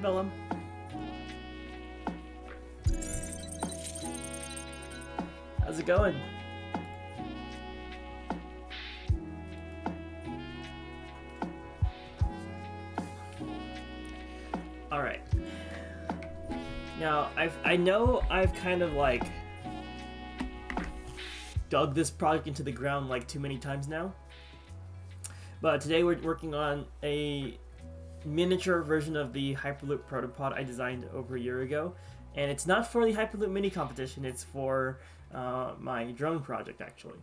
Bella. How's it going? All right. Now, I know I've kind of like dug this project into the ground like too many times now. But today we're working on a miniature version of the Hyperloop Proto-Pod I designed over a year ago. And it's not for the Hyperloop mini competition, it's for my drone project actually.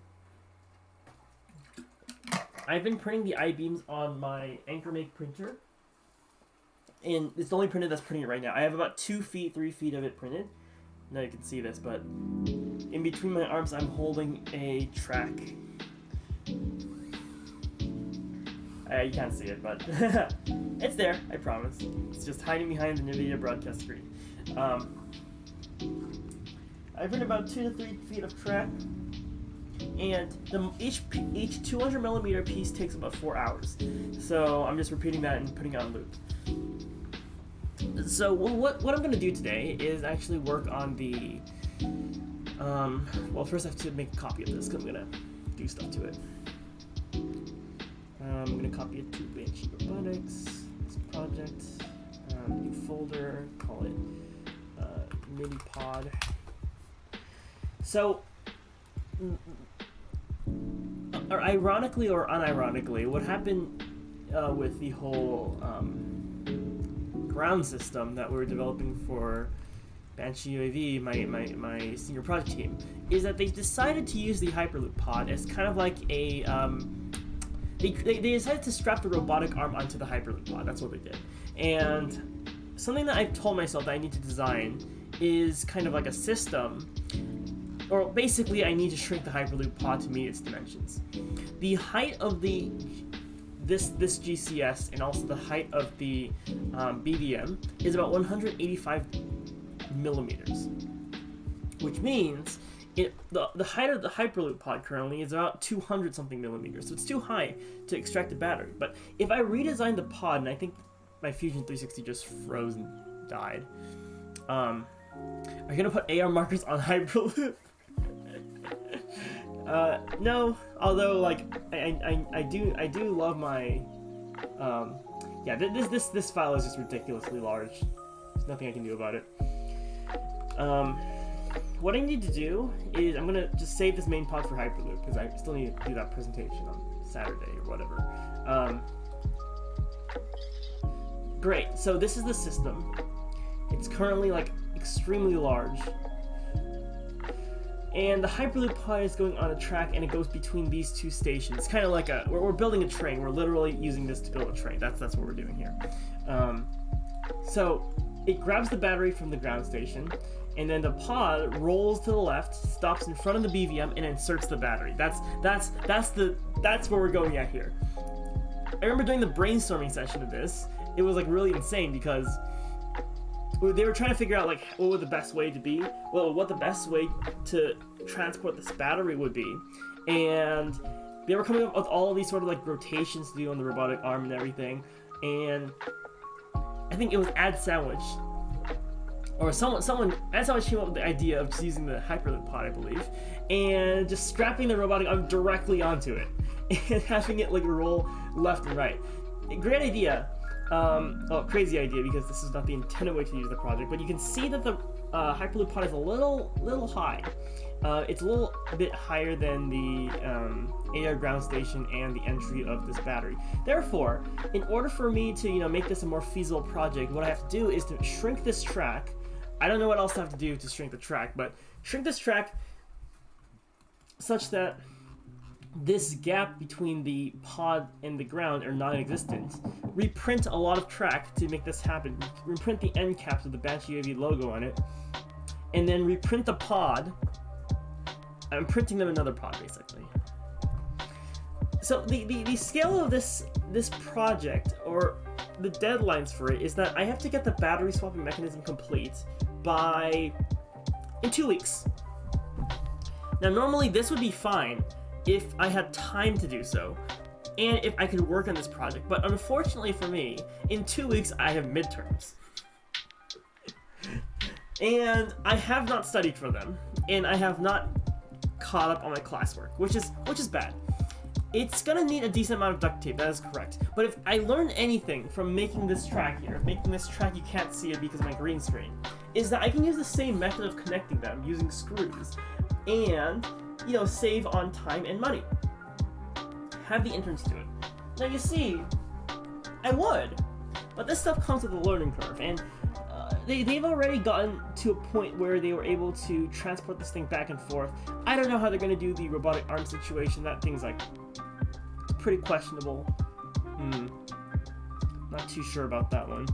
I've been printing the I-beams on my AnchorMake printer. And it's the only printer that's printing it right now. I have about 2 feet, 3 feet of it printed. Now you can see this, but in between my arms I'm holding a track. You can't see it, but it's there, I promise. It's just hiding behind the NVIDIA broadcast screen. I've printed about 2 to 3 feet of track, and each 200mm piece takes about 4 hours. So I'm just repeating that and putting it on loop. So what I'm going to do today is actually work on the, well, first I have to make a copy of this because I'm going to do stuff to it. I'm going to copy it to Banshee Robotics, this project, new folder, call it mini-pod. So, ironically or unironically, what happened with the whole ground system that we're developing for Banshee UAV, my senior project team, is that they decided to use the Hyperloop pod as kind of like a they decided to strap the robotic arm onto the Hyperloop pod. That's what they did. And something that I've told myself that I need to design is kind of like a system, or basically I need to shrink the Hyperloop pod to meet its dimensions. The height of this GCS and also the height of the BVM is about 185 millimeters, which means the height of the Hyperloop pod currently is about 200 something millimeters, so it's too high to extract the battery. But if I redesign the pod, and I think my Fusion 360 just froze and died, are you gonna put AR markers on Hyperloop? No, although like I do love my yeah, this file is just ridiculously large. There's nothing I can do about it. What I need to do is I'm gonna just save this main pod for Hyperloop because I still need to do that presentation on Saturday or whatever. Great, so this is the system. It's currently like extremely large. And the Hyperloop pod is going on a track, and it goes between these two stations. It's kind of like we're building a train. We're literally using this to build a train. That's what we're doing here. So it grabs the battery from the ground station, and then the pod rolls to the left, stops in front of the BVM, and inserts the battery. That's where we're going at here. I remember doing the brainstorming session of this. It was like really insane because they were trying to figure out like what the best way to transport this battery would be, and they were coming up with all of these sort of like rotations to do on the robotic arm and everything. And I think it was Ad Sandwich or someone Ad Sandwich came up with the idea of just using the Hyperloop pod, I believe, and just strapping the robotic arm directly onto it and having it like roll left and right. Great idea. Well, crazy idea because this is not the intended way to use the project, but you can see that the Hyperloop pod is a little high. It's a little bit higher than the AR ground station and the entry of this battery. Therefore, in order for me to make this a more feasible project, what I have to do is to shrink this track. I don't know what else I have to do to shrink the track, but shrink this track such that this gap between the pod and the ground are non-existent. Reprint a lot of track to make this happen. Reprint the end caps with the Banshee UAV logo on it, and then reprint the pod. I'm printing them another pod basically. So the scale of this project, or the deadlines for it, is that I have to get the battery swapping mechanism complete in 2 weeks. Now normally this would be fine if I had time to do so, and if I could work on this project, but unfortunately for me, in 2 weeks I have midterms. And I have not studied for them, and I have not caught up on my classwork, which is bad. It's gonna need a decent amount of duct tape, that is correct. But if I learned anything from making this track here, making this track you can't see it because of my green screen, is that I can use the same method of connecting them using screws and, you know, save on time and money. Have the interns do it. Now you see, I would, but this stuff comes with a learning curve, and they've already gotten to a point where they were able to transport this thing back and forth. I don't know how they're going to do the robotic arm situation. That thing's like pretty questionable. Not too sure about that one.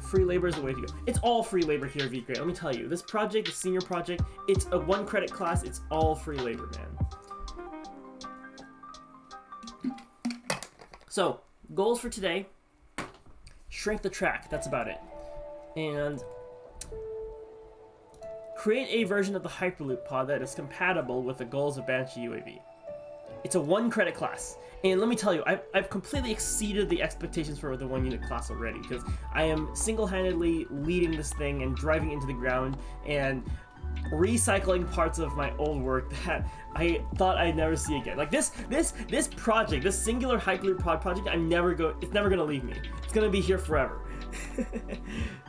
Free labor is the way to go. It's all free labor here, V-Grade. Let me tell you, this project, the senior project, it's a 1-credit class. It's all free labor, man. So, goals for today: shrink the track, that's about it. And create a version of the Hyperloop pod that is compatible with the goals of Banshee UAV. It's a 1-credit class. And let me tell you, I've completely exceeded the expectations for the 1-unit class already, because I am single-handedly leading this thing and driving into the ground and recycling parts of my old work that I thought I'd never see again. Like this project, this singular Hyperloop pod project, it's never gonna leave me. It's gonna be here forever.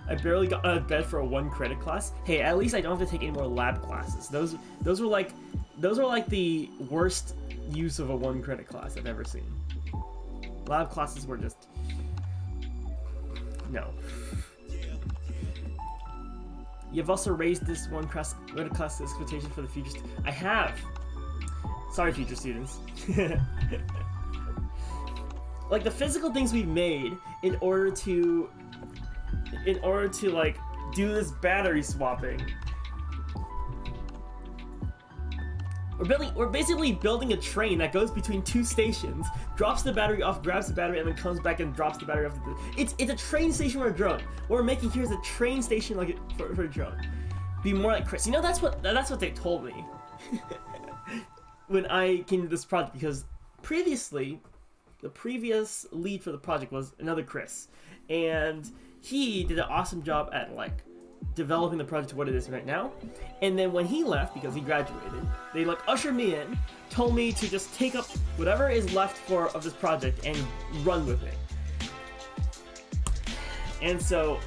I barely got out of bed for a 1-credit class. Hey, at least I don't have to take any more lab classes. Those were like the worst use of a 1-credit class I've ever seen. Lab classes were just no. You've also raised this 1-credit class expectation for the future. I have. Sorry, future students. Like the physical things we've made in order to like do this battery swapping. We're basically building a train that goes between 2 stations, drops the battery off, grabs the battery, and then comes back and drops the battery off. It's a train station for a drone. What we're making here is a train station like for a drone. Be more like Chris. You know, that's what they told me when I came to this project, because previously, the previous lead for the project was another Chris, and he did an awesome job at like developing the project to what it is right now. And then when he left, because he graduated, they like ushered me in, told me to just take up whatever is left of this project and run with it. And so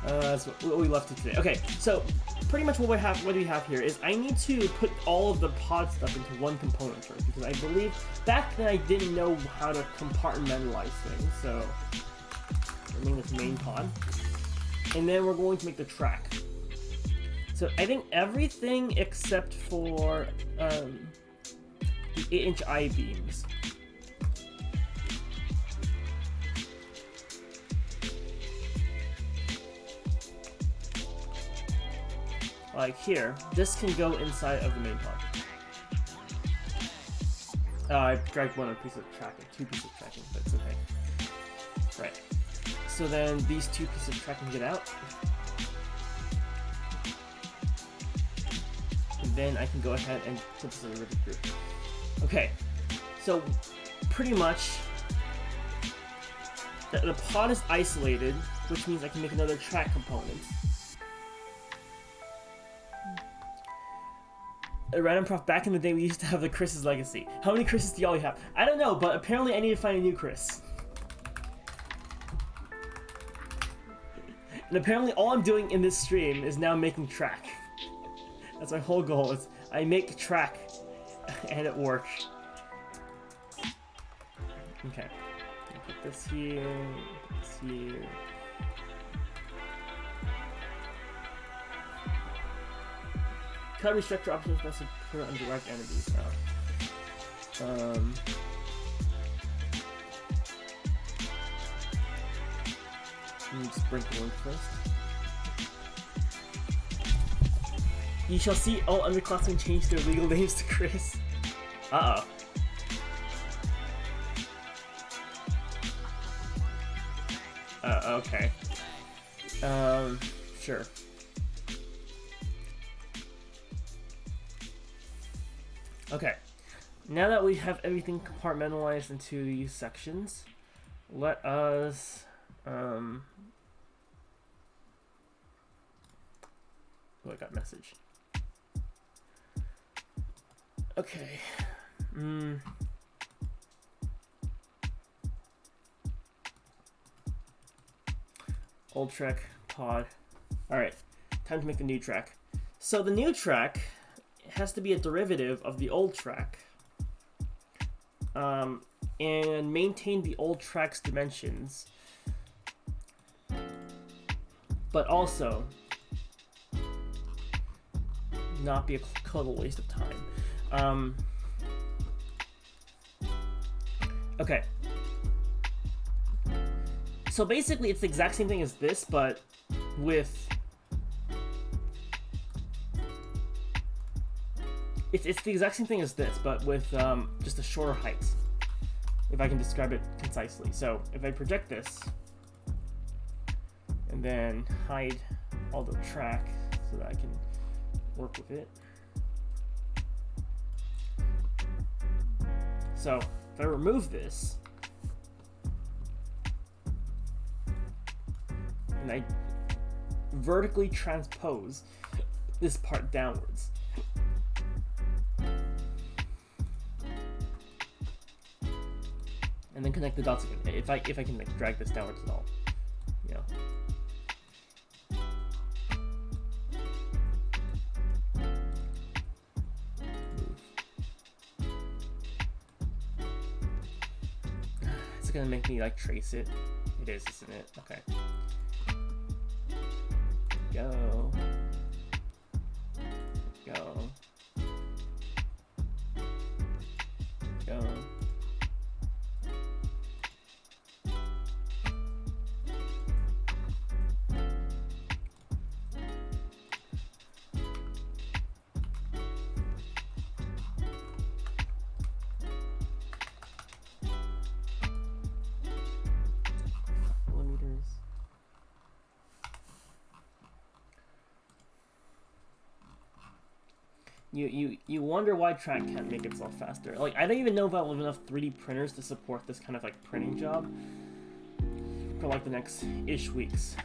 that's what we left it today. Okay, so pretty much what we have here is I need to put all of the pod stuff into one component first, because I believe back then I didn't know how to compartmentalize things. So name this main pod, and then we're going to make the track. So I think everything except for the 8-inch I-beams. Like here, this can go inside of the main pod. I dragged one piece of tracking, 2 pieces of tracking, but it's okay. Right. So then these 2 pieces of tracking get out. And then I can go ahead and put this in a rivet group. Okay, so pretty much the pod is isolated, which means I can make another track component. Random Prof, back in the day we used to have the Chris's Legacy. How many Chris's do y'all have? I don't know, but apparently I need to find a new Chris. And apparently all I'm doing in this stream is now making track. That's my whole goal, is I make track and it works. Okay. Put this here, this here. Cut restructure options must occur on direct enemies now. Let me just break the link first. You shall see all underclassmen change their legal names to Chris. Uh-oh. Okay. Sure. Okay. Now that we have everything compartmentalized into these sections, let us oh, I got message. Okay. Old track, pod. Alright, time to make the new track. So the new track has to be a derivative of the old track. And maintain the old track's dimensions. But also not be a total waste of time. Okay. So basically it's the exact same thing as this, but with... It's the exact same thing as this, but with just a shorter height, if I can describe it concisely. So if I project this, and then hide all the track so that I can work with it. So if I remove this, and I vertically transpose this part downwards, and then connect the dots again. If I can like drag this downwards at all, you know. It's gonna make me like trace it. It is, isn't it? Okay. Go. Go. Go. You wonder why track can't make itself faster. Like, I don't even know if I'll have enough 3D printers to support this kind of like printing job for like the next ish weeks.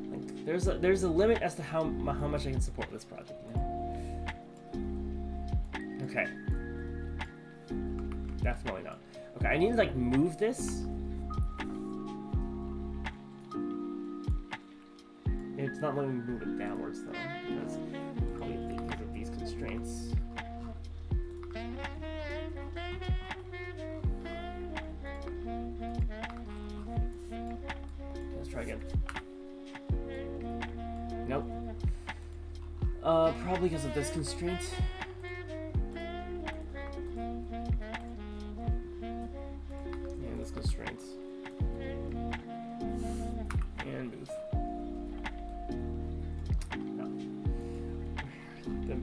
Like, there's a limit as to how much I can support this project. You know? Okay. Definitely not. Okay, I need to like move this. It's not letting me move it downwards though, because probably because of these constraints. Let's try again. Nope. Probably because of this constraint. And this constraint. And move.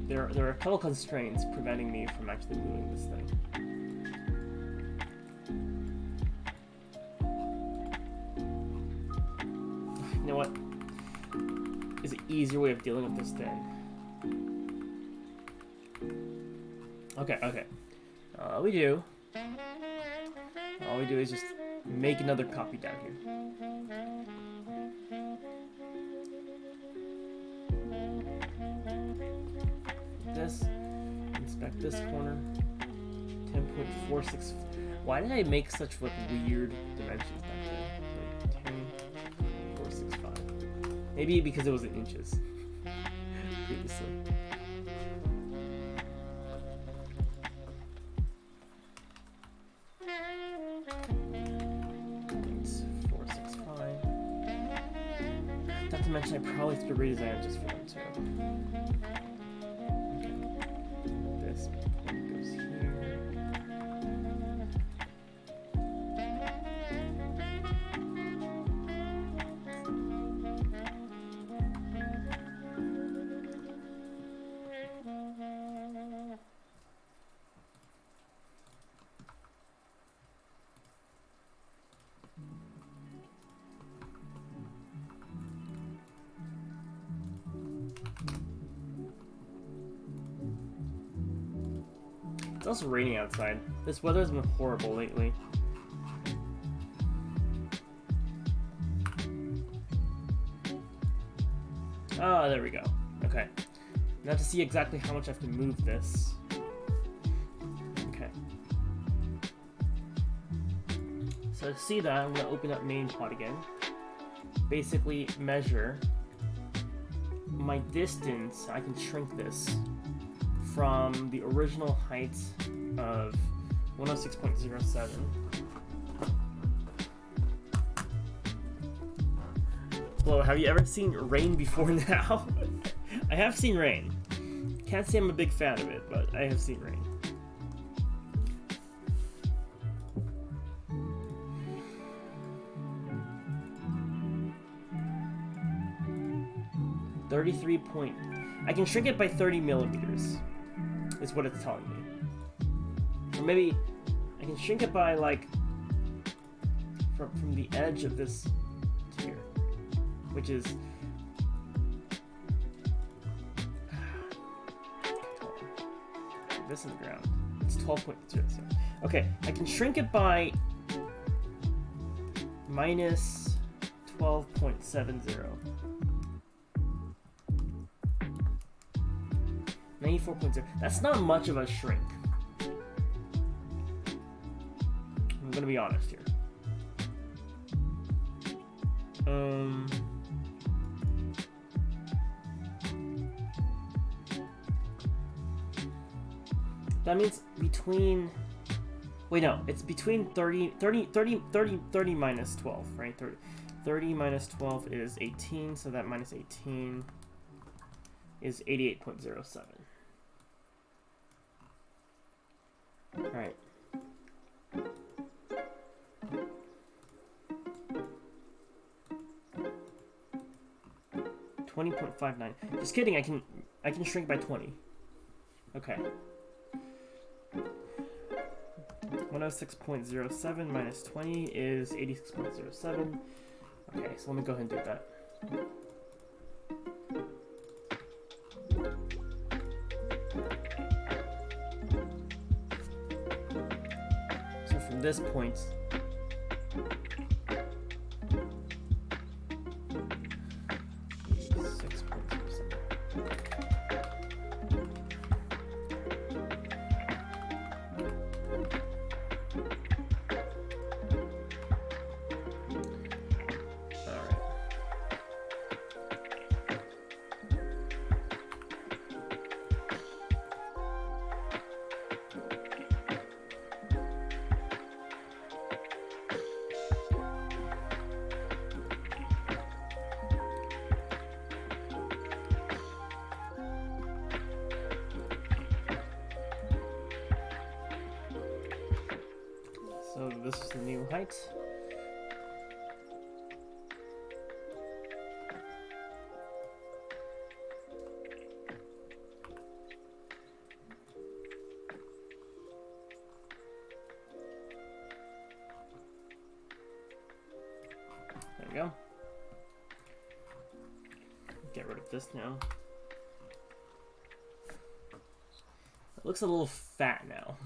There are a couple constraints preventing me from actually moving this thing. You know what? Is an easier way of dealing with this then. Okay. All we do is just make another copy down here. This, inspect this corner, 10.46. Why did I make such like weird dimensions back then? Like 10.465. Maybe because it was in inches previously. It's 465. Not to mention I probably have to redesign it just for them too. It's also raining outside. This weather has been horrible lately. Oh, there we go. Okay. Now to see exactly how much I have to move this. Okay. So to see that, I'm going to open up main pod again. Basically measure my distance. I can shrink this from the original height of 106.07. Well, have you ever seen rain before now? I have seen rain. Can't say I'm a big fan of it, but I have seen rain. I can shrink it by 30 millimeters, is what it's telling me. Or maybe I can shrink it by, like, from the edge of this to here, which is this is the ground. It's 12.07. Okay, I can shrink it by minus 12.70. 94.0. That's not much of a shrink. I'm gonna be honest here. That means between... Wait, no. It's between 30 minus 12, right? 30 minus 12 is 18, so that minus 18 is 88.07. Alright. $20.59. Just kidding, I can shrink by 20. Okay. 106.07 minus 20 is 86.07. Okay, so let me go ahead and do that. So from this point, so this is the new height. There we go. Get rid of this now. It looks a little fat now.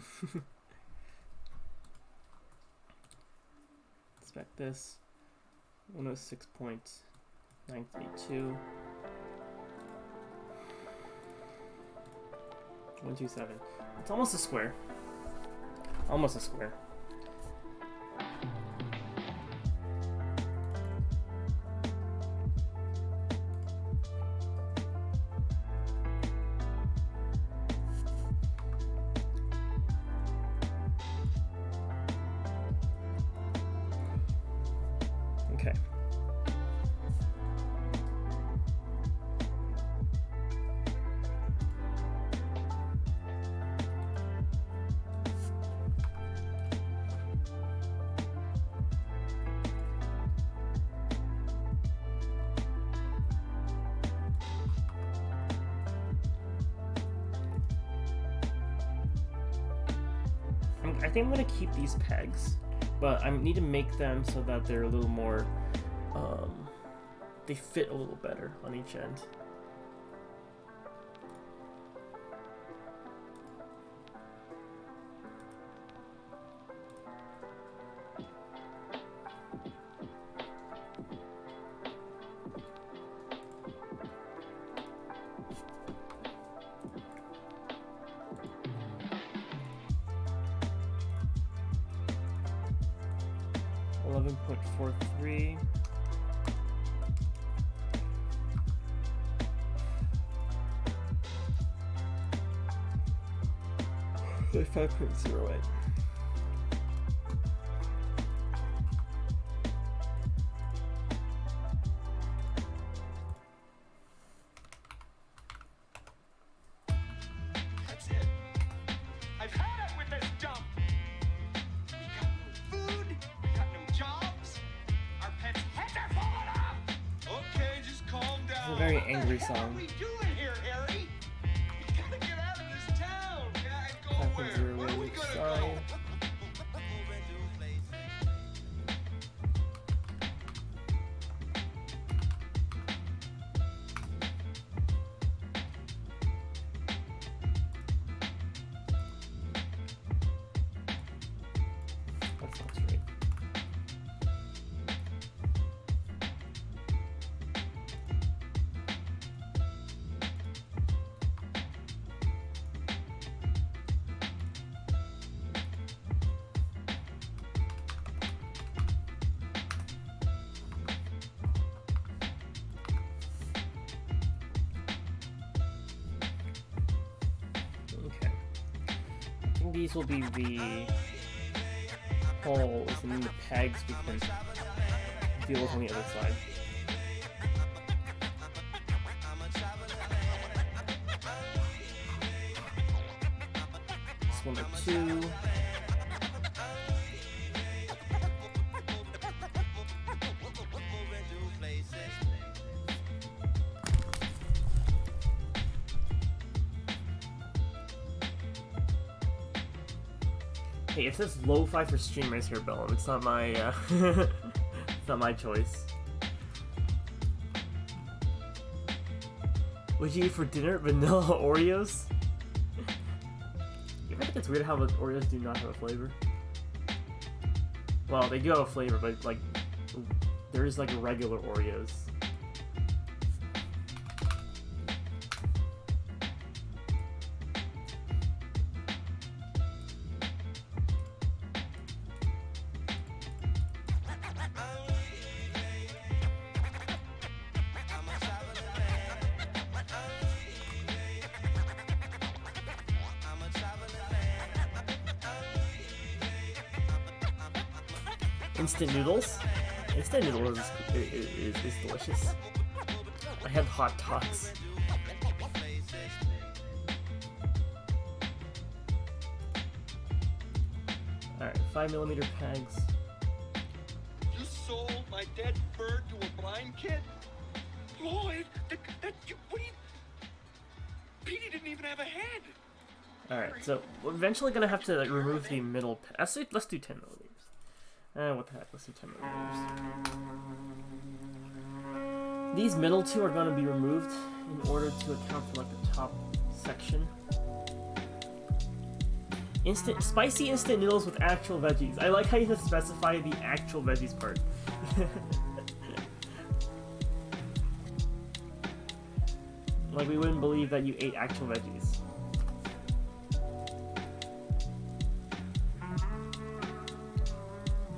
Inspect this. 106.932. 127. It's almost a square. Almost a square. Okay. I think I'm gonna keep these pegs, but I need to make them so that they're a little more, they fit a little better on each end. 11.43. Like 5.08. That's it. I've had it with this dump. We got no food. We got no jobs. Our pets' heads are falling off. Okay, just calm down. It's a very angry What the hell song. are we doing here, Harry? We gotta get out of this town. Yeah, and go where? Where are we gonna go? That's not straight. Okay. I think these will be the holes, and then the pegs we can deal with on the other side. This one or two. Hey, it says lo-fi for streamers here, Bellum. It's not my, it's not my choice. What'd you eat for dinner? Vanilla Oreos? You ever think it's weird how the Oreos do not have a flavor? Well, they do have a flavor, but, like, there is, like, regular Oreos. Instant noodles? Instant noodles is delicious. I had hot dogs. Alright, 5mm pegs. You sold my dead bird to a blind kid? Lloyd, what do you... Petey didn't even have a head. Alright, so we're eventually gonna have to like, remove the middle. Let's do 10mm. What the heck? Let's do 10mm. These middle two are gonna be removed in order to account for like the top section. Spicy instant noodles with actual veggies. I like how you have to specify the actual veggies part. Like we wouldn't believe that you ate actual veggies.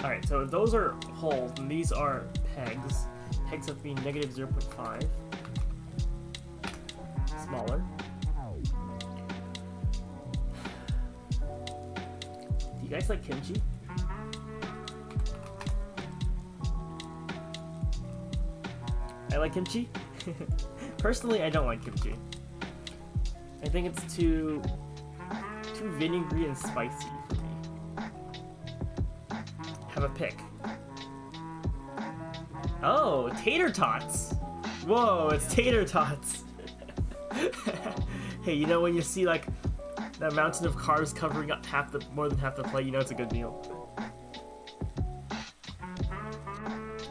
Alright, so those are holes, and these are pegs. Pegs have to be negative 0.5. Smaller. Do you guys like kimchi? I like kimchi. Personally, I don't like kimchi. I think it's too vinegary and spicy for me. Have a pick. Oh, tater tots! Whoa, it's tater tots! Hey, you know when you see like that mountain of carbs covering up more than half the plate, you know it's a good meal.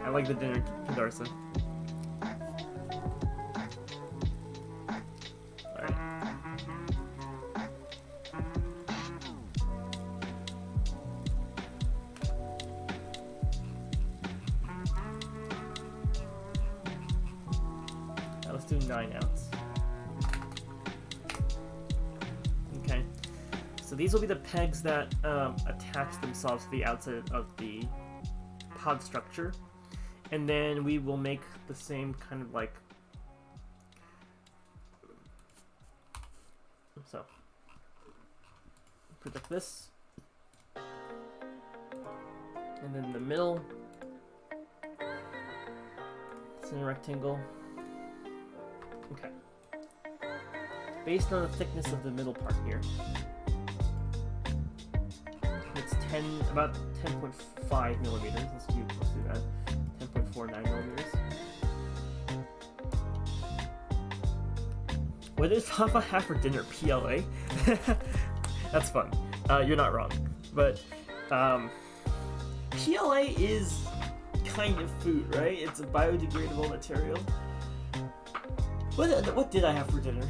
I like the dinner Condarsa. Let's do 9 ounce. Okay, so these will be the pegs that attach themselves to the outside of the pod structure, and then we will make the same kind of like. So, put like this, and then in the middle, center rectangle. Okay. Based on the thickness of the middle part here, it's about 10.5 millimeters. Let's do that. 10.49 millimeters. What did Papa have for dinner? PLA? That's fun. You're not wrong. But PLA is kind of food, right? It's a biodegradable material. What did I have for dinner?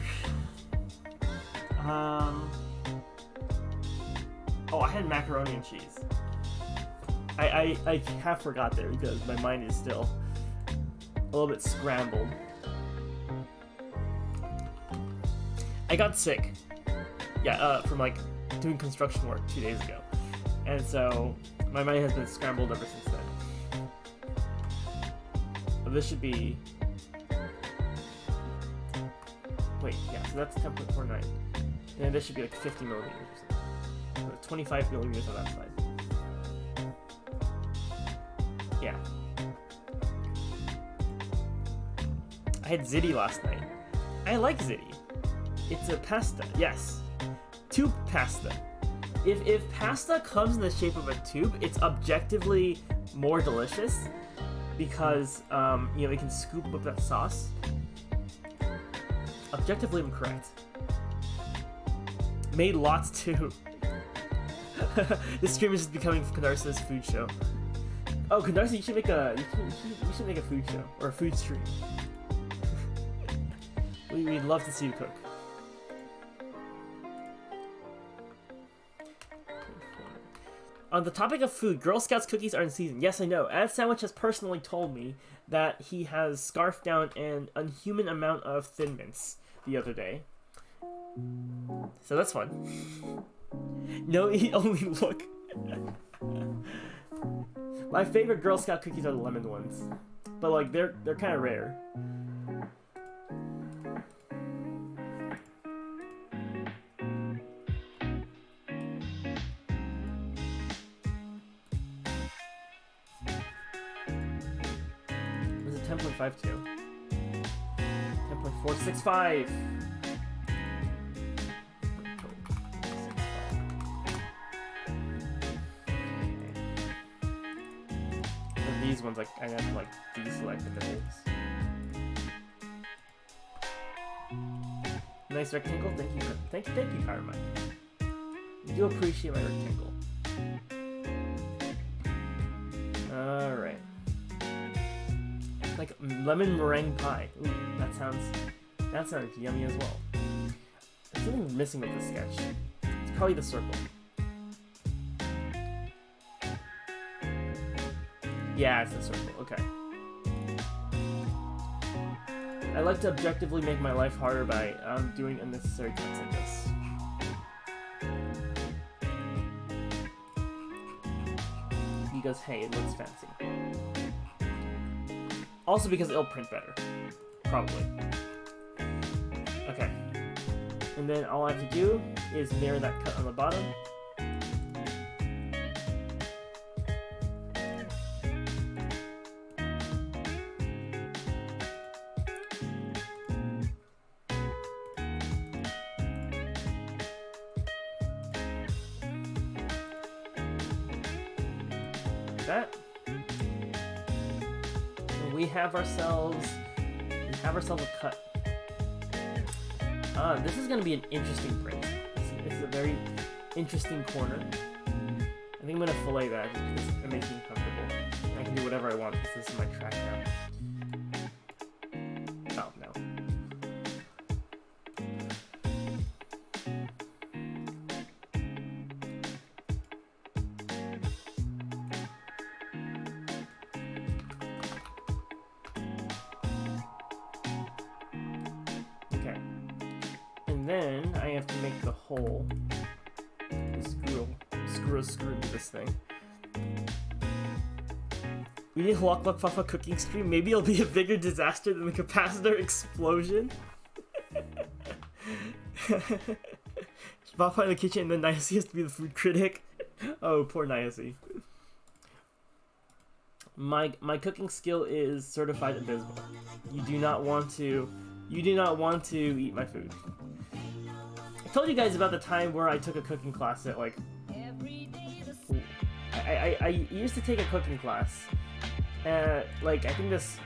Oh, I had macaroni and cheese. I half forgot there because my mind is still a little bit scrambled. I got sick. Yeah, from like doing construction work 2 days ago. And so my mind has been scrambled ever since then. But this should be... Wait, yeah, so that's 10.49. And then this should be like 50 millimeters or something. So 25 millimeters on that side. Yeah. I had ziti last night. I like ziti. It's a pasta, yes. Tube pasta. If pasta comes in the shape of a tube, it's objectively more delicious because you know, we can scoop up that sauce. Objectively, I'm correct. Made lots too. This stream is just becoming Canarsa's food show. Oh, Canarsa, you should make a you should make a food show or a food stream. We'd love to see you cook. On the topic of food, Girl Scouts cookies are in season. Yes, I know. Ad Sandwich has personally told me that he has scarfed down an unhuman amount of Thin Mints the other day. So that's fun. No, eat, only look. My favorite Girl Scout cookies are the lemon ones, but like they're kind of rare. This is 10.52. 10.465. These ones, like, I have to, like, deselect the middles. Nice rectangle, thank you, Power Mike. I do appreciate my rectangle. Alright. Like, lemon meringue pie. Ooh, that sounds yummy as well. There's something missing with this sketch. It's probably the circle. Yeah, it's the circle, okay. I like to objectively make my life harder by doing unnecessary cuts like this. Because, hey, it looks fancy. Also because it'll print better. Probably. Okay. And then all I have to do is mirror that cut on the bottom. That. And we have ourselves a cut. This is going to be an interesting print. This is a very interesting corner. I think I'm going to fillet that just because it makes me comfortable. I can do whatever I want because this is my track now. Oh, no. Then I have to make the hole. Screw into this thing. We need Hulk Luck Fafa cooking stream. Maybe it'll be a bigger disaster than the capacitor explosion. Fafa in the kitchen, and then Niacy has to be the food critic. Oh, poor Niacy. My cooking skill is certified abysmal. You do not want to eat my food. I told you guys about the time where I took a cooking class at like. I used to take a cooking class. Like I think this,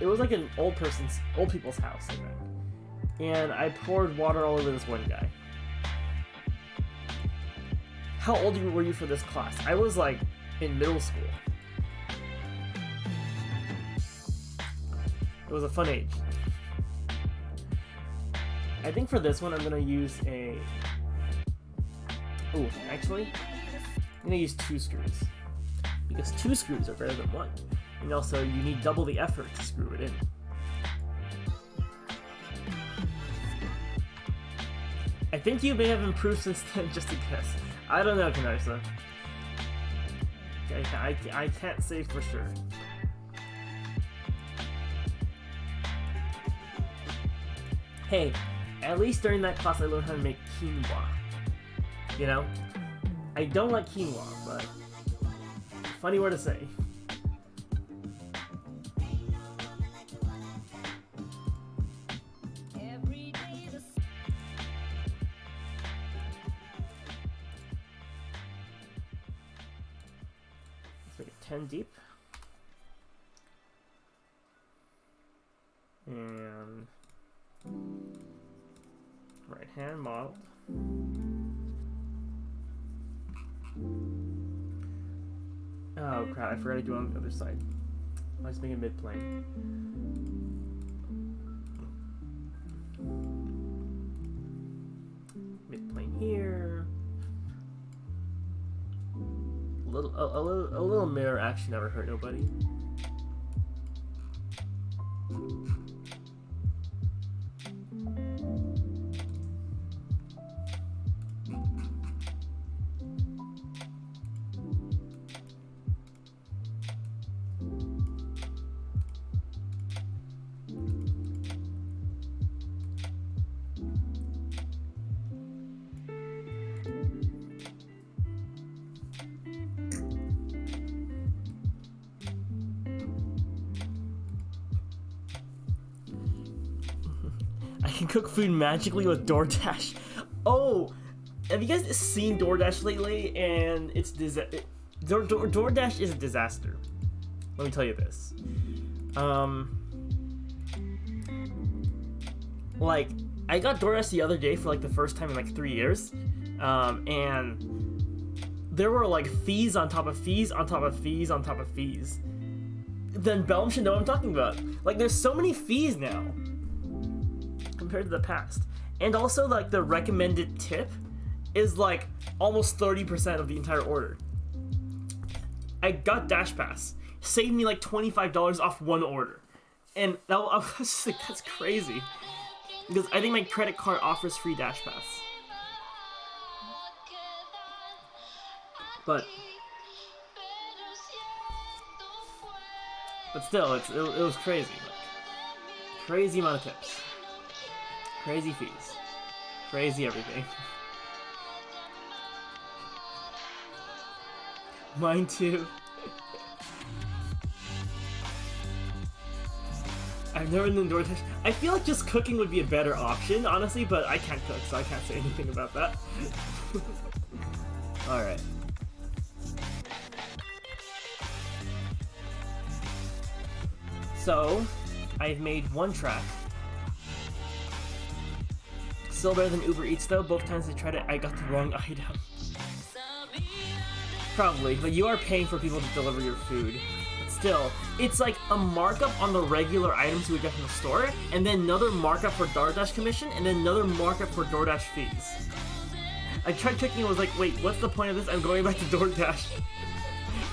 it was like an old people's house, I think. And I poured water all over this one guy. How old were you for this class? I was like in middle school. It was a fun age. I think for this one I'm gonna use a... Oh, actually, I'm gonna use 2 screws. Because 2 screws are better than 1. And also, you need double the effort to screw it in. I think you may have improved since then, just a guess. I don't know, Kanarsa. I can't say for sure. Hey, at least during that class I learned how to make quinoa. You know? I don't like quinoa, but funny word to say. Let's make it 10 deep. And right hand modeled. Oh crap, I forgot to do it on the other side. Let's make it mid-plane. Mid-plane here. A little mirror action never hurt nobody. I can cook food magically with DoorDash. Oh, have you guys seen DoorDash lately? And it's DoorDash is a disaster. Let me tell you this. Like I got DoorDash the other day for like the first time in like 3 years, and there were like fees on top of fees on top of fees on top of fees. Then Bellum should know what I'm talking about. Like there's so many fees now compared to the past. And also like the recommended tip is like almost 30% of the entire order. I got Dash Pass. Saved me like $25 off one order. And I was just like, that's crazy. Because I think my credit card offers free Dash Pass. But still, it was crazy. Like, crazy amount of tips. Crazy fees. Crazy everything. Mine too. I've never been DoorDash. I feel like just cooking would be a better option, honestly, but I can't cook, so I can't say anything about that. Alright. So, I've made one track. Still better than Uber Eats though. Both times I tried it, I got the wrong item. Probably, but you are paying for people to deliver your food. But still, it's like a markup on the regular items you would get from the store, and then another markup for DoorDash commission, and then another markup for DoorDash fees. I tried checking and was like, wait, what's the point of this? I'm going back to DoorDash.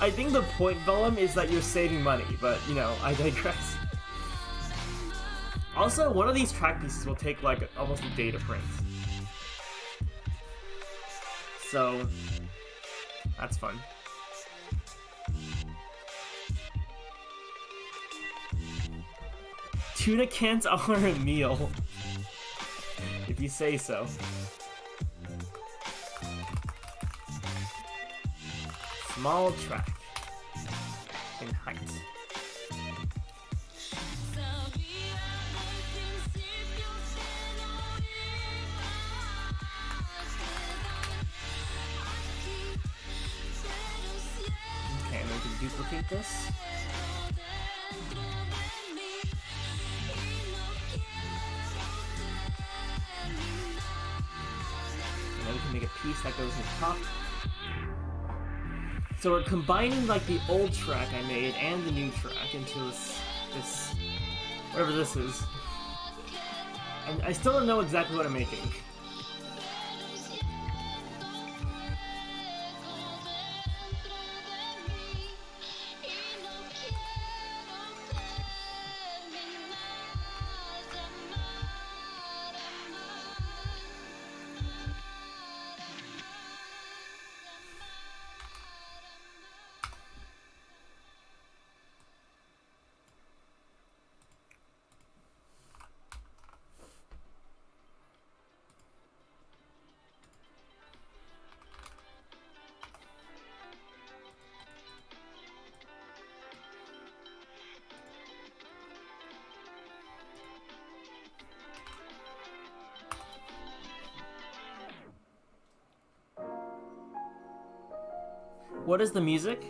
I think the point, Vellum, is that you're saving money, but, you know, I digress. Also, one of these track pieces will take, like, almost a day to print. So, that's fun. Tuna cans are a meal. If you say so. Small track. In height. Okay, and then we can duplicate this. And then we can make a piece that goes in the top. So we're combining like the old track I made and the new track into this whatever this is. And I still don't know exactly what I'm making. What is the music?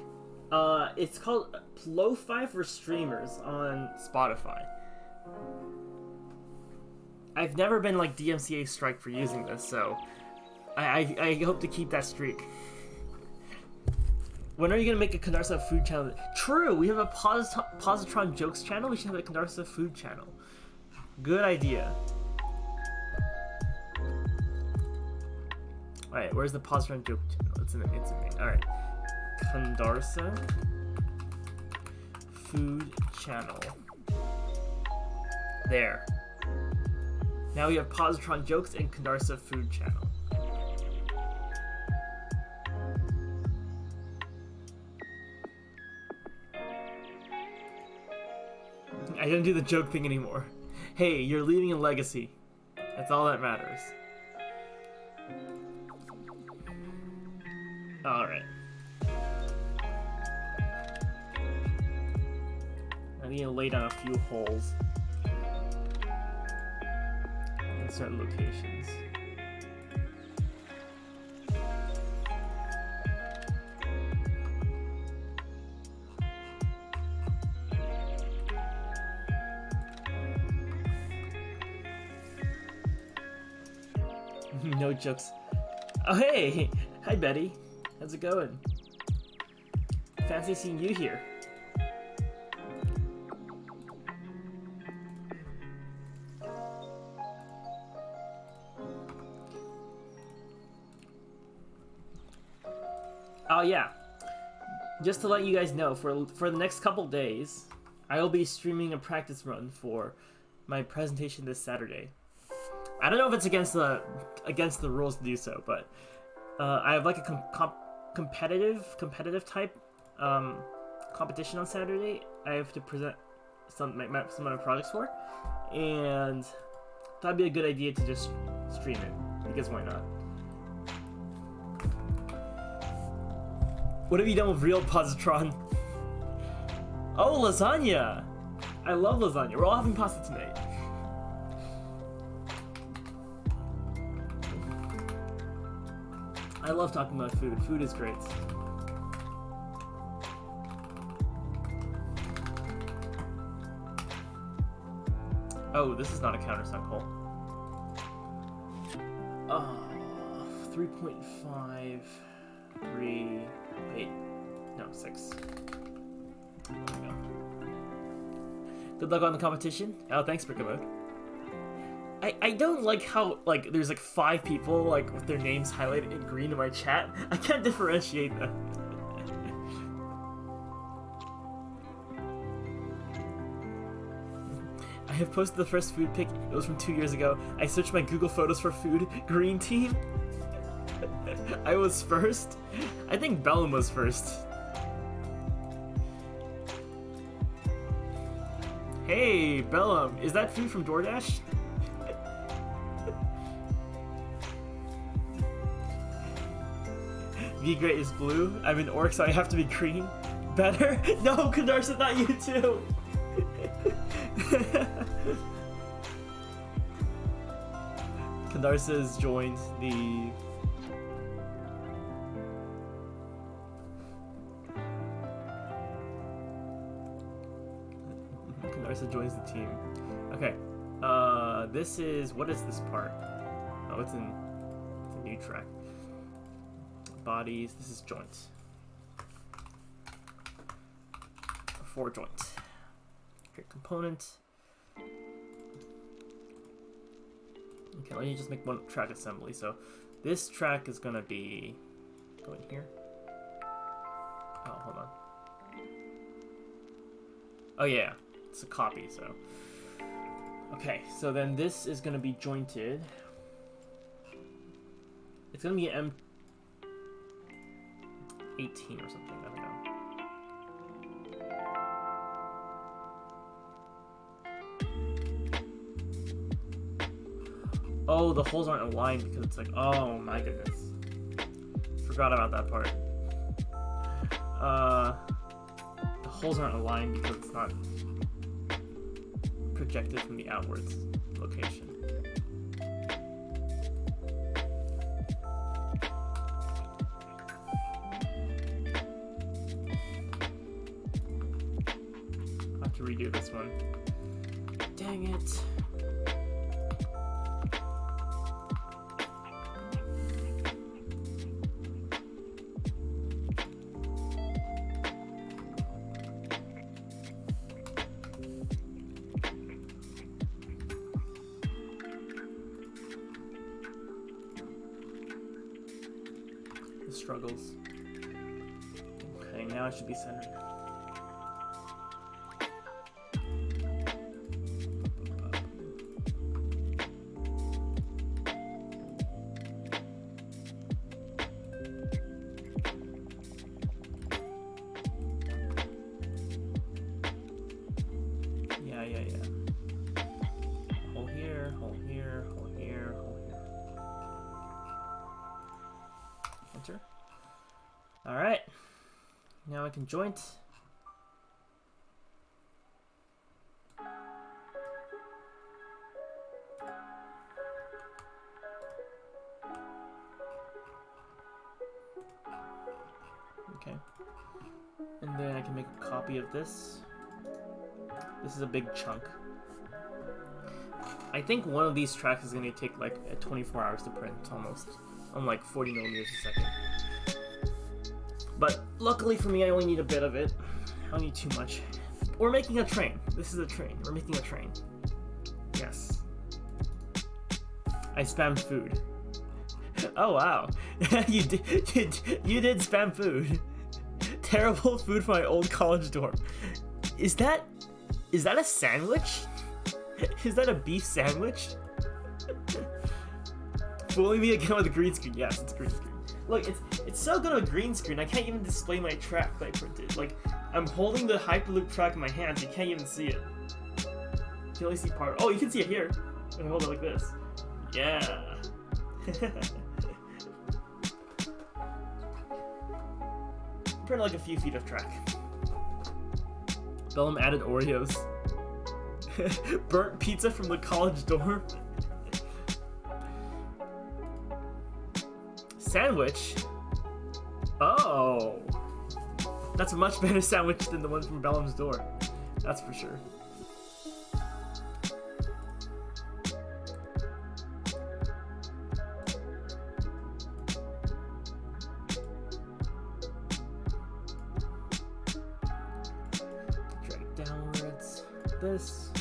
It's called Lo-Fi for Streamers on Spotify. I've never been like DMCA strike for using this, so I hope to keep that streak. When are you gonna make a Candarsa food channel? True, we have a Positron Jokes channel. We should have a Candarsa food channel. Good idea. Alright, where's the Positron Joke channel? It's in the main. Alright. Candarsa food channel. There. Now we have Positron Jokes and Candarsa food channel. I don't do the joke thing anymore. Hey, you're leaving a legacy. That's all that matters. Alright. I need to lay down a few holes in certain locations. No jokes. Oh hey! Hi Betty. How's it going? Fancy seeing you here. Oh yeah, just to let you guys know, for the next couple days, I will be streaming a practice run for my presentation this Saturday. I don't know if it's against the rules to do so, but I have like a competitive type competition on Saturday. I have to present some of my projects for, and that'd be a good idea to just stream it, because why not? What have you done with real positron? Oh, lasagna! I love lasagna. We're all having pasta tonight. I love talking about food. Food is great. Oh, this is not a countersunk hole. Oh, 3.5, 3, 8, no, 6. There we go. Good luck on the competition. Oh, thanks, Brickabode. I don't like how, like, there's like 5 people, like, with their names highlighted in green in my chat. I can't differentiate them. I have posted the first food pic. It was from 2 years ago. I searched my Google Photos for food. Green team. I was first. I think Bellum was first. Hey, Bellum, is that food from DoorDash? Be great is blue. I'm an orc, so I have to be green. Better? No, Kandarsa, not you too. Kandarsa has joined the. Kandarsa joins the team. Okay. This is, what is this part? Oh, it's a new track. Bodies. This is joints. 4 joints. Create component. Okay, let me just make one track assembly. So this track is gonna be going here. Oh, hold on. Oh yeah, it's a copy. So okay, so then this is gonna be jointed. It's gonna be an M18 or something. I don't know. Oh, the holes aren't aligned because it's like, oh my goodness. Forgot about that part. The holes aren't aligned because it's not projected from the outwards location. I'll have to redo this one. Dang it. Struggles. Okay, now it should be centered. Yeah. Hole here, hole here, hole here, hole here. Enter. Alright, now I can joint. Okay. And then I can make a copy of this. This is a big chunk. I think one of these tracks is going to take like 24 hours to print, almost. On like 40 millimeters a second. But luckily for me, I only need a bit of it. I don't need too much. We're making a train. This is a train. We're making a train. Yes. I spammed food. Oh wow. you did spam food. Terrible food from my old college dorm. Is that a sandwich? Is that a beef sandwich? Fooling me again with a green screen. Yes, it's a green screen. Look, it's so good on a green screen, I can't even display my track that I printed. Like, I'm holding the Hyperloop track in my hands, you can't even see it. You can only see part. Oh, you can see it here. I hold it like this. Yeah. Print like a few feet of track. Bellum added Oreos. Burnt pizza from the college dorm. Sandwich? Oh. That's a much better sandwich than the one from Bellum's door. That's for sure. Drag downwards. This.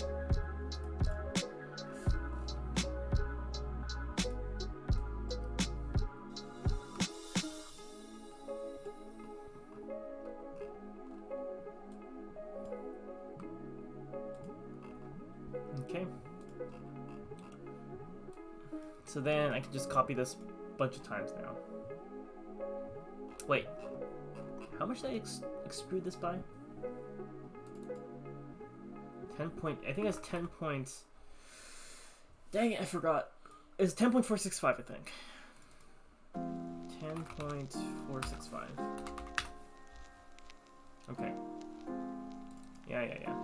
Okay. So then I can just copy this a bunch of times now. Wait. How much did I extrude this by? 10 point. I think it's 10 points. Dang it, I forgot. It's 10.465, I think. 10.465. Okay. Yeah.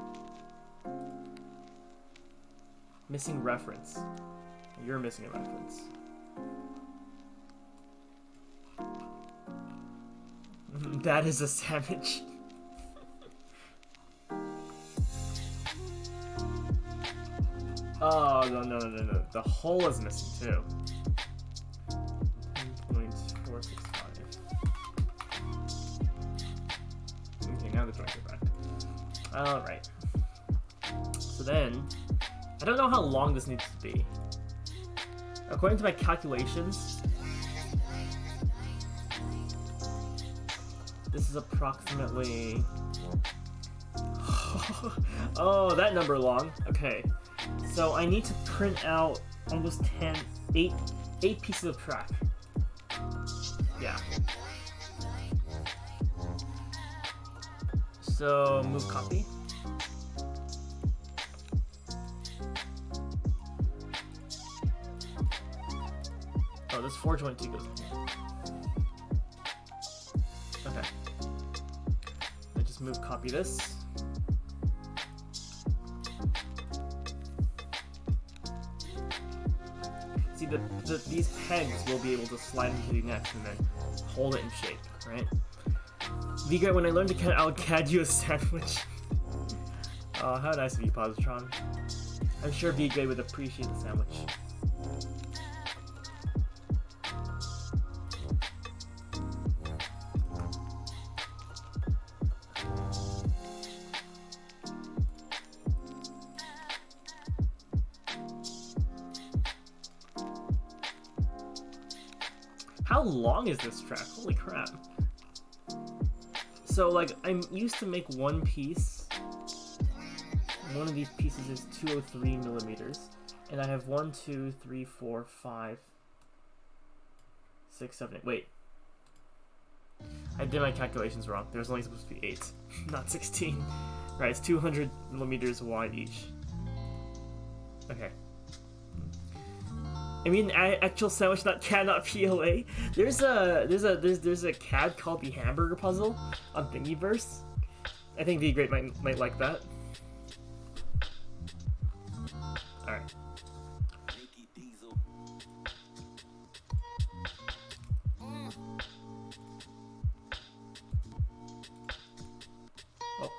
Missing reference. You're missing a reference. That is a sandwich. Oh, no. The hole is missing too. 10.465. Okay, now the joints are back. Alright. So then, I don't know how long this needs to be. According to my calculations, this is approximately... Oh, that number long. Okay. So I need to print out almost 8 pieces of track. Yeah. So move copy. Oh, this 422 goes in here. Okay. I just move copy this. See, these pegs will be able to slide into the next and then hold it in shape, right? Vega, when I learned to count, I'll CAD you a sandwich. Oh, how nice of you, Positron. I'm sure Vega would appreciate the sandwich. How long is this track? Holy crap. So, like, I'm used to make one piece. One of these pieces is 203 millimeters. And I have 1, 2, 3, 4, 5, 6, 7, 8. Wait. I did my calculations wrong. There's only supposed to be 8, not 16. Right, it's 200 millimeters wide each. Okay. I mean, actual sandwich, not CAD, not PLA. There's a CAD called the Hamburger Puzzle on Thingiverse. I think V-Great might like that. All right. Oh.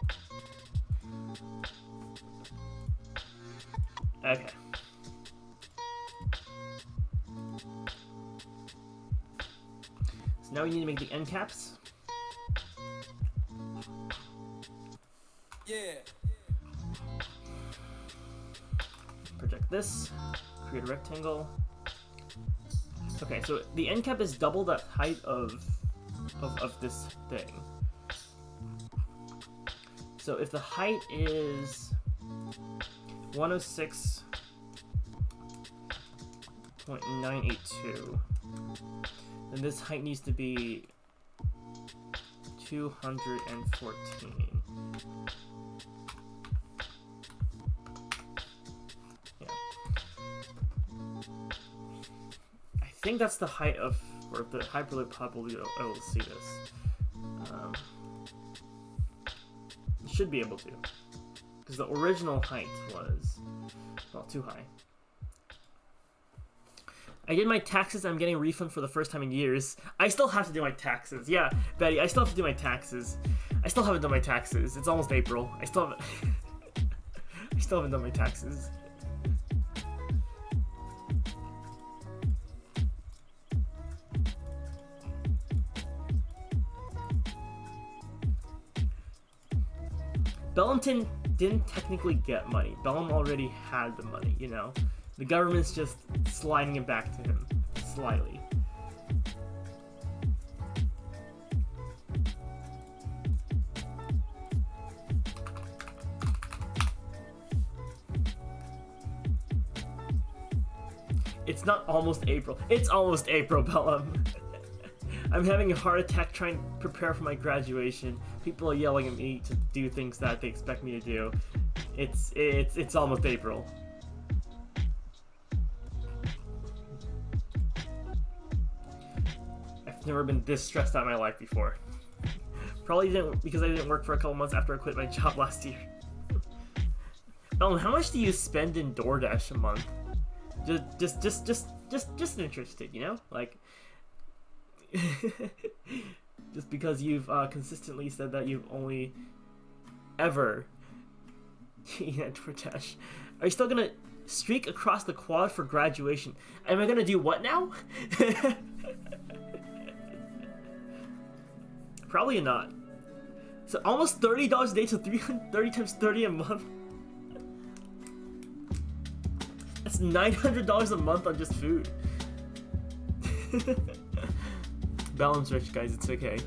Okay. Now we need to make the end caps. Yeah. Project this. Create a rectangle. Okay, so the end cap is double the height of this thing. So if the height is 106.982. then this height needs to be 214. Yeah. I think that's the height of, or the Hyperloop Pod will be able to see this. You should be able to. Because the original height was, well, too high. I did my taxes. I'm getting a refund for the first time in years. I still have to do my taxes. Yeah, Betty, I still have to do my taxes. I still haven't done my taxes. It's almost April. I still haven't done my taxes. Bellington didn't technically get money. Bellum already had the money, you know? The government's just sliding it back to him, slightly. It's not almost April. It's almost April, Bellum. I'm having a heart attack trying to prepare for my graduation. People are yelling at me to do things that they expect me to do. It's almost April. I've never been this stressed out in my life before. Probably didn't because I didn't work for a couple months after I quit my job last year. Oh, how much do you spend in DoorDash a month? Just interested, you know? Like, just because you've consistently said that you've only ever eaten at DoorDash. Are you still gonna streak across the quad for graduation? Am I gonna do what now? Probably not. So almost $30 a day, so 330 times 30 a month. That's $900 a month on just food. Bellum's rich, guys. It's okay.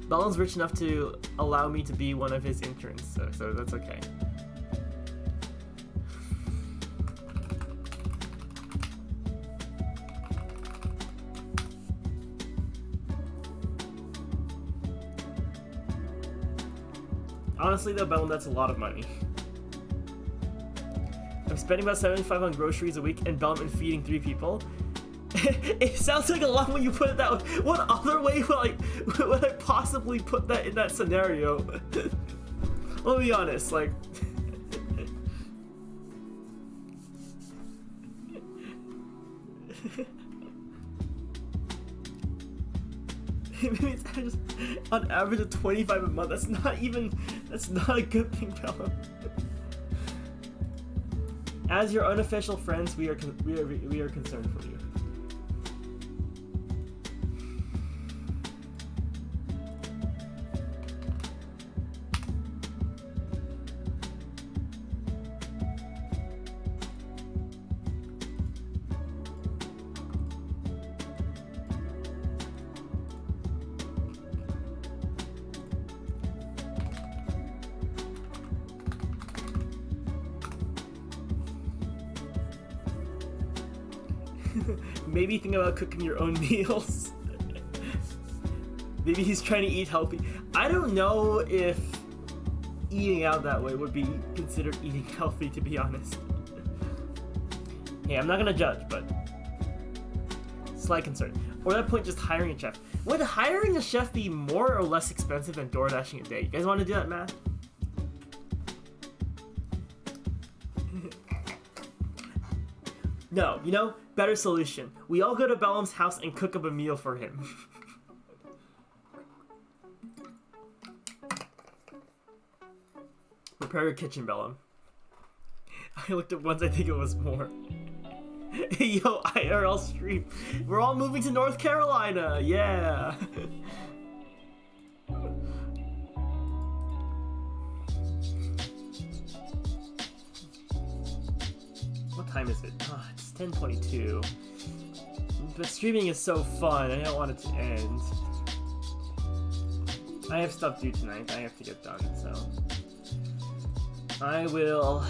Bellum's rich enough to allow me to be one of his interns, so that's okay. Honestly though, Bellum, that's a lot of money. I'm spending about $75 on groceries a week and Bellum and feeding 3 people. It sounds like a lot when you put it that way. What other way would I possibly put that in that scenario? Let me be honest, like... Maybe it's just on average of 25 a month. That's not a good thing, Bellum. As your unofficial friends, we are concerned for you. Maybe think about cooking your own meals. Maybe he's trying to eat healthy. I don't know if eating out that way would be considered eating healthy, to be honest. Hey, I'm not gonna judge, but slight concern. Or at that point, just hiring a chef. Would hiring a chef be more or less expensive than DoorDashing a day? You guys want to do that math? No, you know, better solution. We all go to Bellum's house and cook up a meal for him. Prepare your kitchen, Bellum. I looked at once, I think it was more. Hey, yo, IRL stream. We're all moving to North Carolina, yeah. What time is it? Oh, it's 10:22. But streaming is so fun, I don't want it to end. I have stuff due tonight I have to get done, so... I will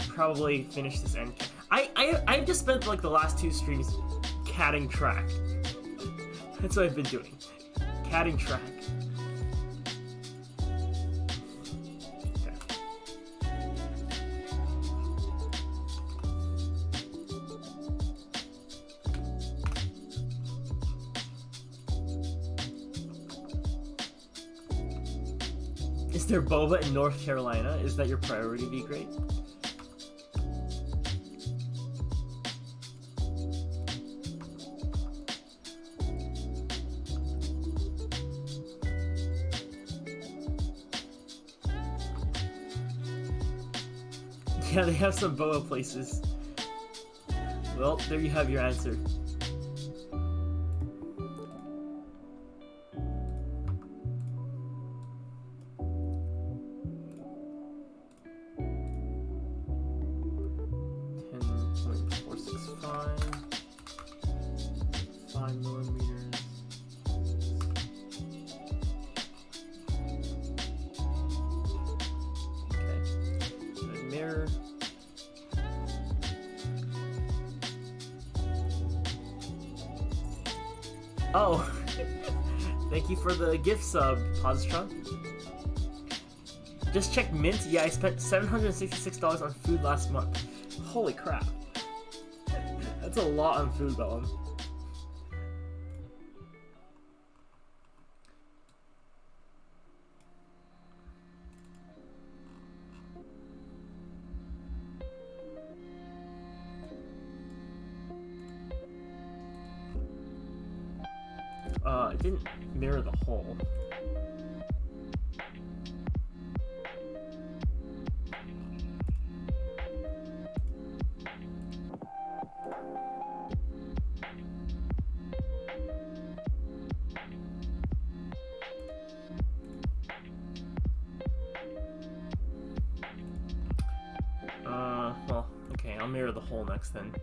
probably finish this end. I've just spent like the last 2 streams catting track. That's what I've been doing. Catting track. Okay. Is there boba in North Carolina? Is that your priority, be great? Yeah, they have some boa places. Well, there you have your answer. Oh, thank you for the gift sub, Positron. Just check Mint. Yeah, I spent $766 on food last month. Holy crap. That's a lot on food, Bellum. It didn't mirror the hole. Well, okay, I'll mirror the hole next then.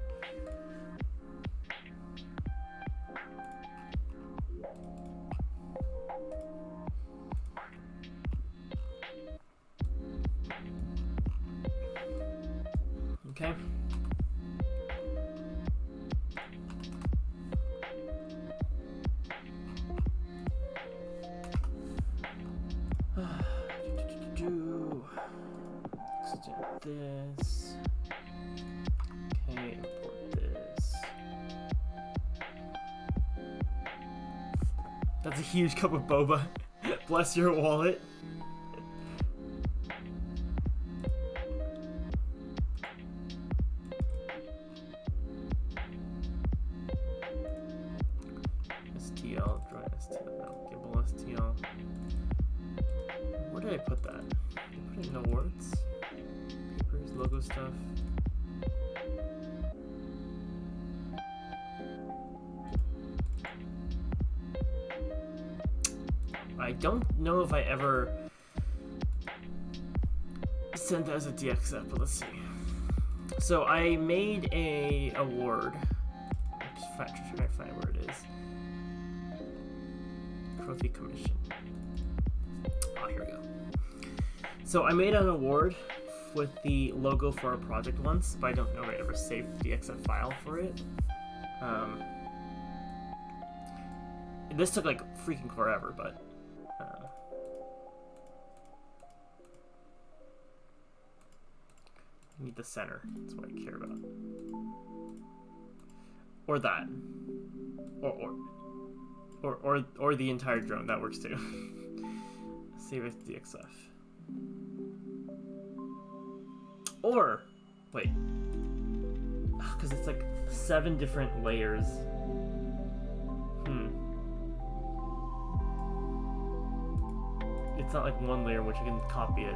Okay. Extend this. Okay, import this. That's a huge cup of boba. Bless your wallet. STL, join STL, no, Gimbal STL. Where did I put that? Did I put it in awards? Papers, logo stuff. I don't know if I ever sent that as a DXF, but let's see. So I made a award. Just trying to find where it is. Trophy commission. Oh, here we go. So I made an award with the logo for our project once, but I don't know if I ever saved the DXF file for it. This took like freaking forever, but I need the center. That's what I care about. Or that. Or the entire drone. That works too. Save it to DXF. Or wait. Because it's like 7 different layers. It's not like one layer which you can copy it.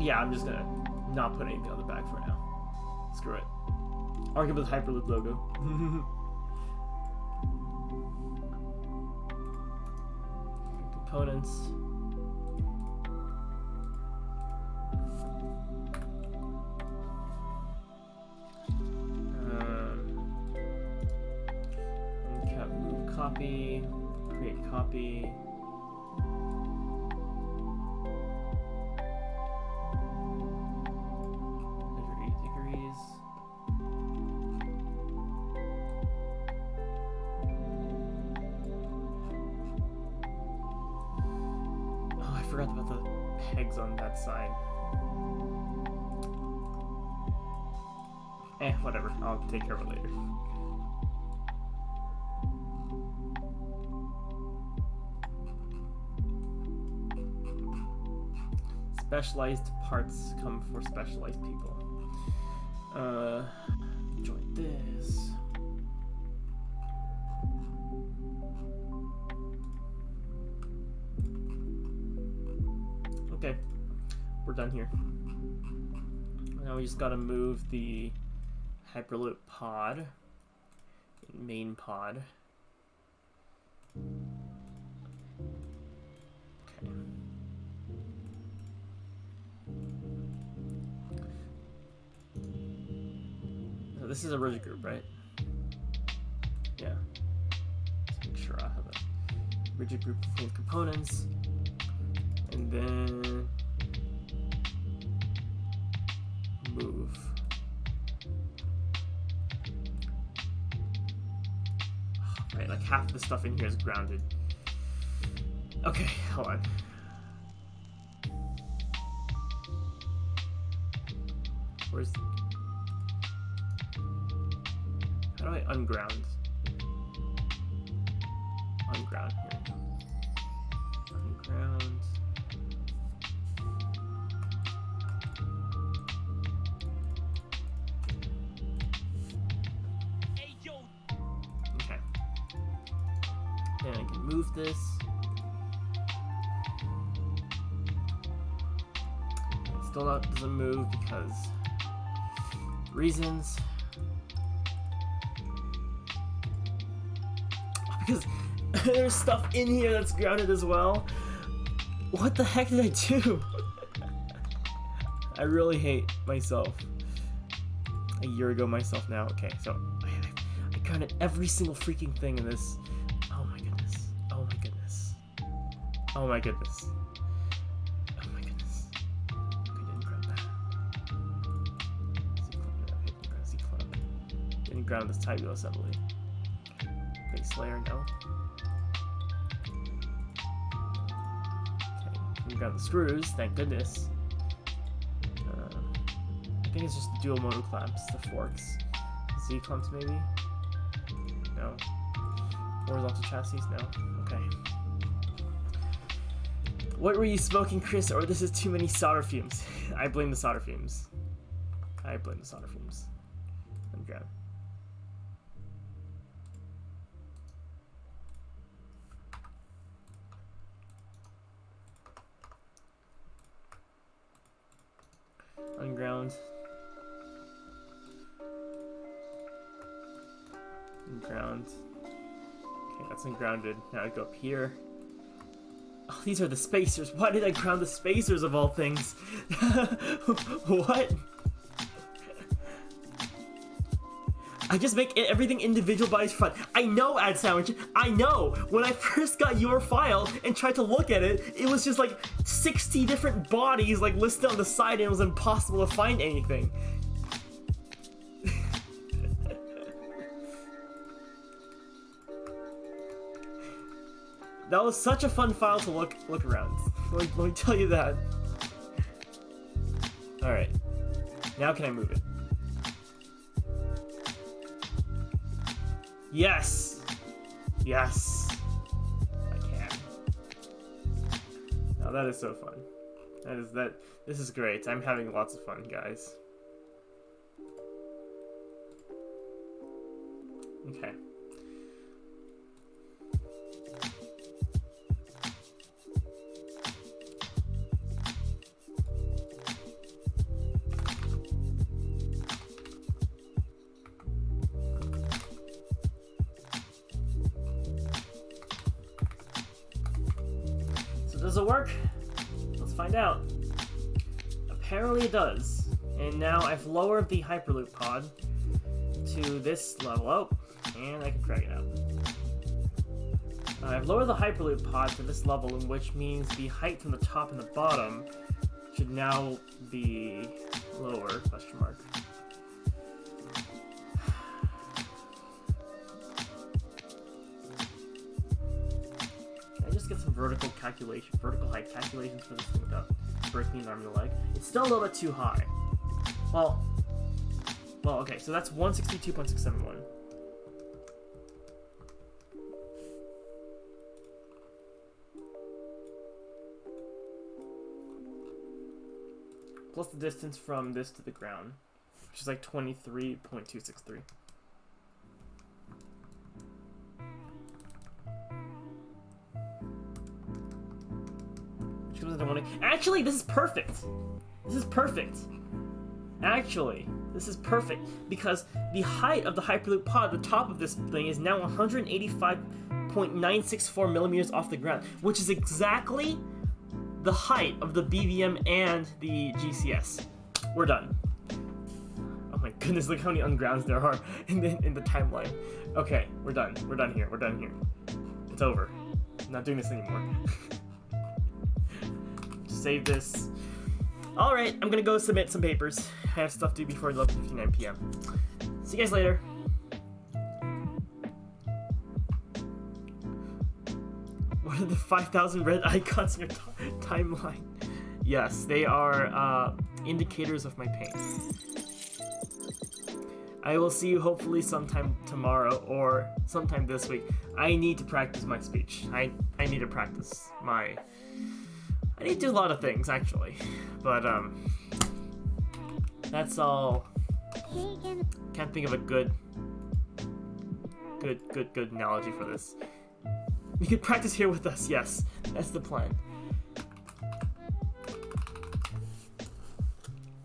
Yeah, I'm just gonna not put anything on the back for now. Screw it. I'll give it the Hyperloop logo. Components. Move copy. Create copy. I forgot about the pegs on that side. Whatever. I'll take care of it later. Specialized parts come for specialized people. Join this. Okay, we're done here. Now we just gotta move the Hyperloop pod, main pod. Okay. So this is a rigid group, right? Yeah. Let's make sure I have a rigid group full of components. And then Right, like half the stuff in here is grounded. Okay, hold on. Where's... How do I unground? Unground, here we go. Unground. Okay. And I can move this. It still doesn't move because reasons. Because there's stuff in here that's grounded as well. What the heck did I do? I really hate myself. A year ago myself now. Okay, so I grounded every single freaking thing in this. Oh my goodness. Oh my goodness. Oh my goodness. Oh my goodness. Okay, didn't ground that. C-clump. Didn't ground this tabular assembly. Base layer, no. Okay, we got the screws, thank goodness. I think it's just the dual motor clamps, the forks. Z clamps maybe? No. Horizontal chassis? No. Okay. What were you smoking, Chris? Or this is too many solder fumes. I blame the solder fumes. I blame the solder fumes. And grab. Unground. Unground. Okay, that's ungrounded. Now I go up here. Oh, these are the spacers. Why did I ground the spacers of all things? What? I just make everything individual by its front. I know, Ad Sandwich. I know. When I first got your file and tried to look at it, it was just like 60 different bodies like listed on the side, and it was impossible to find anything. That was such a fun file to look around. Let me tell you that. All right. Now can I move it? Yes! Yes! I can. Now that is so fun. This is great. I'm having lots of fun, guys. Okay. Does it work? Let's find out. Apparently it does. And now I've lowered the Hyperloop pod to this level. Oh, and I can drag it out. I've lowered the Hyperloop pod to this level, which means the height from the top and the bottom should now be lower, question mark. Just get some vertical height calculations for this thing without breaking an arm and a leg. It's still a little bit too high. Well, okay, so that's 162.671. Plus the distance from this to the ground, which is like 23.263. Actually, this is perfect. This is perfect. Actually, this is perfect because the height of the Hyperloop pod, the top of this thing, is now 185.964 millimeters off the ground, which is exactly the height of the BVM and the GCS. We're done. Oh my goodness, look how many ungrounds there are in the timeline. Okay, we're done. We're done here. We're done here. It's over. I'm not doing this anymore. Save this. Alright, I'm gonna go submit some papers. I have stuff to do before 11:59 p.m. See you guys later. the 5,000 red icons in your timeline. Yes, they are indicators of my pain. I will see you hopefully sometime tomorrow or sometime this week. I need to practice my speech. I need to practice my... I need to do a lot of things, actually. But, that's all. Can't think of a good analogy for this. You could practice here with us, yes. That's the plan.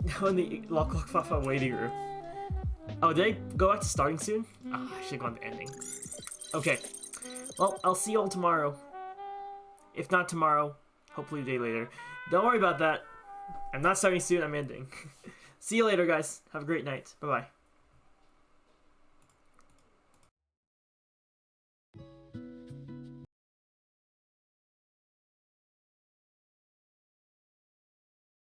Now in the Lock Fafa waiting room. Oh, did I go back to starting soon? Oh, I should have gone to ending. Okay. Well, I'll see you all tomorrow. If not tomorrow, hopefully a day later. Don't worry about that. I'm not starting soon, I'm ending. See you later, guys. Have a great night. Bye-bye.